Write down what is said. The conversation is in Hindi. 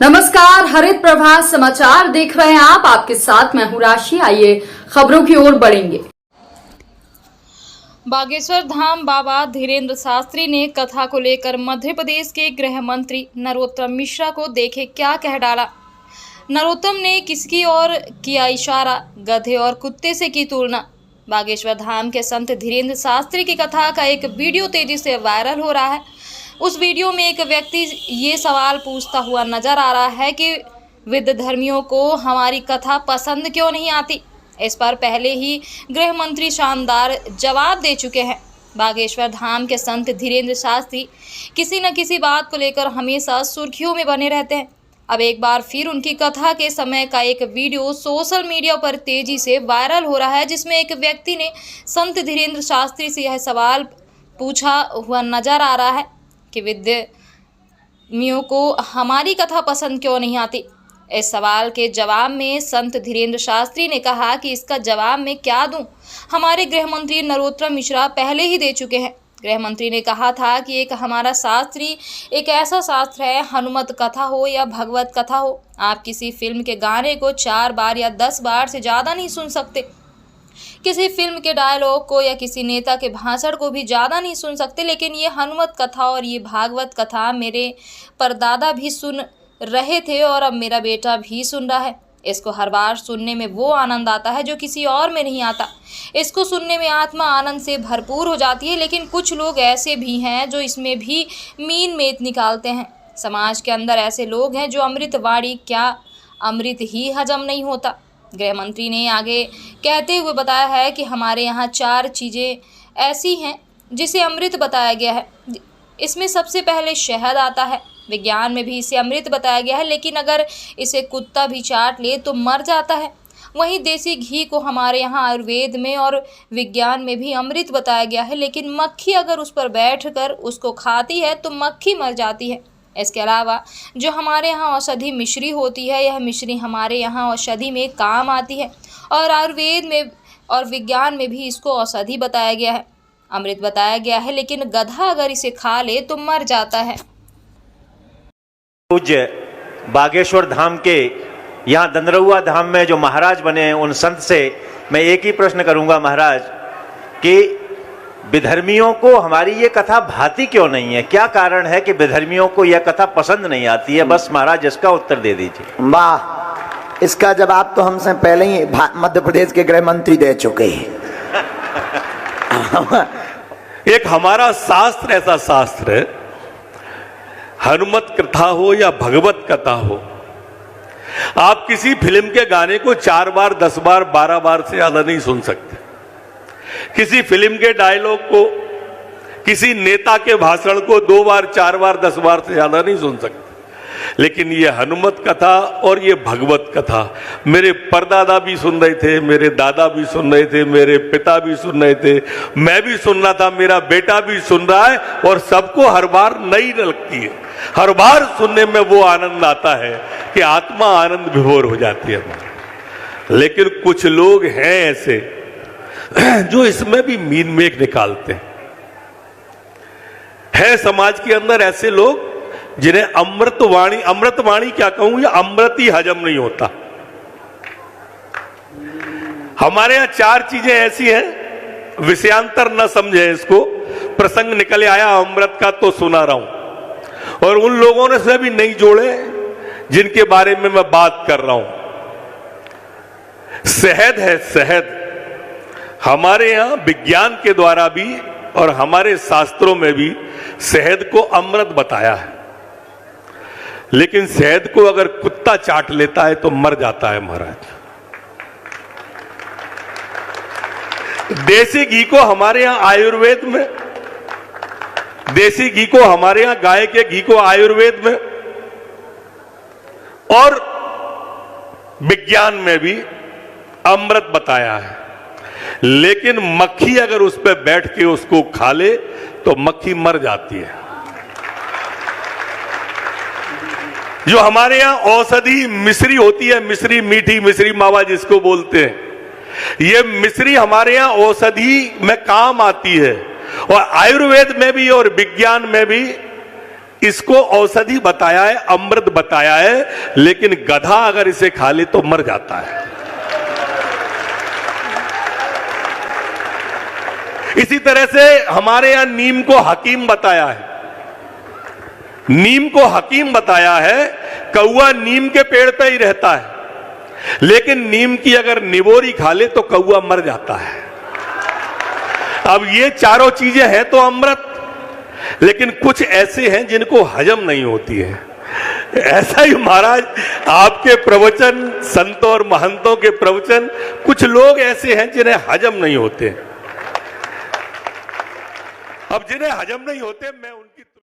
नमस्कार, हरित प्रभात समाचार देख रहे हैं आप। आपके साथ मैं हूं राशि। आइए खबरों की ओर बढ़ेंगे। बागेश्वर धाम बाबा धीरेन्द्र शास्त्री ने कथा को लेकर मध्य प्रदेश के गृह मंत्री नरोत्तम मिश्रा को देखे क्या कह डाला। नरोत्तम ने किसकी ओर किया इशारा, गधे और कुत्ते से की तुलना। बागेश्वर धाम के संत धीरेन्द्र शास्त्री की कथा का एक वीडियो तेजी से वायरल हो रहा है। उस वीडियो में एक व्यक्ति ये सवाल पूछता हुआ नजर आ रहा है कि विद्ध धर्मियों को हमारी कथा पसंद क्यों नहीं आती। इस पर पहले ही गृह मंत्री शानदार जवाब दे चुके हैं। बागेश्वर धाम के संत धीरेन्द्र शास्त्री किसी न किसी बात को लेकर हमेशा सुर्खियों में बने रहते हैं। अब एक बार फिर उनकी कथा के समय का एक वीडियो सोशल मीडिया पर तेजी से वायरल हो रहा है, जिसमें एक व्यक्ति ने संत धीरेन्द्र शास्त्री से यह सवाल पूछा हुआ नजर आ रहा है कि विद्यार्थियों को हमारी कथा पसंद क्यों नहीं आती। इस सवाल के जवाब में संत धीरेन्द्र शास्त्री ने कहा कि इसका जवाब मैं क्या दूं, हमारे गृह मंत्री नरोत्तम मिश्रा पहले ही दे चुके हैं। गृह मंत्री ने कहा था कि एक हमारा शास्त्री एक ऐसा शास्त्र है, हनुमत कथा हो या भगवत कथा हो, आप किसी फिल्म के गाने को 4 बार या 10 बार से ज़्यादा नहीं सुन सकते। किसी फिल्म के डायलॉग को या किसी नेता के भाषण को भी ज़्यादा नहीं सुन सकते। लेकिन ये हनुमत कथा और ये भागवत कथा मेरे परदादा भी सुन रहे थे और अब मेरा बेटा भी सुन रहा है। इसको हर बार सुनने में वो आनंद आता है जो किसी और में नहीं आता। इसको सुनने में आत्मा आनंद से भरपूर हो जाती है। लेकिन कुछ लोग ऐसे भी हैं जो इसमें भी मीन मेत निकालते हैं। समाज के अंदर ऐसे लोग हैं जो अमृत वाणी क्या अमृत ही हजम नहीं होता। गृह मंत्री ने आगे कहते हुए बताया है कि हमारे यहाँ 4 चीज़ें ऐसी हैं जिसे अमृत बताया गया है। इसमें सबसे पहले शहद आता है। विज्ञान में भी इसे अमृत बताया गया है, लेकिन अगर इसे कुत्ता भी चाट ले तो मर जाता है। वहीं देसी घी को हमारे यहाँ आयुर्वेद में और विज्ञान में भी अमृत बताया गया है, लेकिन मक्खी अगर उस पर बैठकर उसको खाती है तो मक्खी मर जाती है। इसके अलावा जो हमारे यहाँ औषधि मिश्री होती है, यह मिश्री हमारे यहाँ औषधि में काम आती है और आयुर्वेद में और विज्ञान में भी इसको औषधि बताया गया है, अमृत बताया गया है। लेकिन गधा अगर इसे खा ले तो मर जाता है। पूज्य बागेश्वर धाम के यहाँ दंदरौआ धाम में जो महाराज बने हैं, उन संत से मैं एक ही प्रश्न करूंगा महाराज कि विधर्मियों को हमारी ये कथा भाती क्यों नहीं है? क्या कारण है कि विधर्मियों को यह कथा पसंद नहीं आती है? बस महाराज इसका उत्तर दे दीजिए। वाह, इसका जवाब तो हमसे पहले ही मध्य प्रदेश के गृह मंत्री दे चुके हैं। एक हमारा शास्त्र ऐसा शास्त्र है, हनुमत कथा हो या भगवत कथा हो, आप किसी फिल्म के गाने को 4 बार 10 बार 12 बार से ज्यादा नहीं सुन सकते। किसी फिल्म के डायलॉग को, किसी नेता के भाषण को 2 बार 4 बार 10 बार से ज्यादा नहीं सुन सकते। लेकिन ये हनुमत कथा और ये भगवत कथा मेरे परदादा भी सुन रहे थे, मेरे दादा भी सुन रहे थे, मेरे पिता भी सुन रहे थे, मैं भी सुन रहा था, मेरा बेटा भी सुन रहा है और सबको हर बार नई लगती है। हर बार सुनने में वो आनंद आता है कि आत्मा आनंद विभोर हो जाती है। लेकिन कुछ लोग हैं ऐसे जो इसमें भी मीन मेख निकालते हैं। है समाज के अंदर ऐसे लोग जिन्हें अमृतवाणी क्या कहूं, या अमृत ही हजम नहीं होता। हमारे यहां 4 चीजें ऐसी हैं, विषयांतर न समझे इसको, प्रसंग निकले आया अमृत का तो सुना रहा हूं और उन लोगों ने से भी नहीं जोड़े जिनके बारे में मैं बात कर रहा हूं। शहद है, शहद हमारे यहां विज्ञान के द्वारा भी और हमारे शास्त्रों में भी शहद को अमृत बताया है। लेकिन शहद को अगर कुत्ता चाट लेता है तो मर जाता है महाराज। देसी घी को हमारे यहां आयुर्वेद में, देसी घी को हमारे यहां गाय के घी को आयुर्वेद में और विज्ञान में भी अमृत बताया है। लेकिन मक्खी अगर उस पर बैठ के उसको खा ले तो मक्खी मर जाती है। जो हमारे यहां औषधि मिश्री होती है, मिश्री, मीठी मिश्री मावा जिसको बोलते हैं, ये मिश्री हमारे यहां औषधि में काम आती है और आयुर्वेद में भी और विज्ञान में भी इसको औषधि बताया है, अमृत बताया है, लेकिन गधा अगर इसे खा ले तो मर जाता है। इसी तरह से हमारे यहां नीम को हकीम बताया है। नीम को हकीम बताया है। कौआ नीम के पेड़ पे ही रहता है, लेकिन नीम की अगर निबोरी खा ले तो कौआ मर जाता है। अब ये चारों चीजें हैं तो अमृत, लेकिन कुछ ऐसे हैं जिनको हजम नहीं होती है। ऐसा ही महाराज आपके प्रवचन, संतों और महंतों के प्रवचन, कुछ लोग ऐसे हैं जिन्हें हजम नहीं होते। अब जिन्हें हजम नहीं होते, मैं उन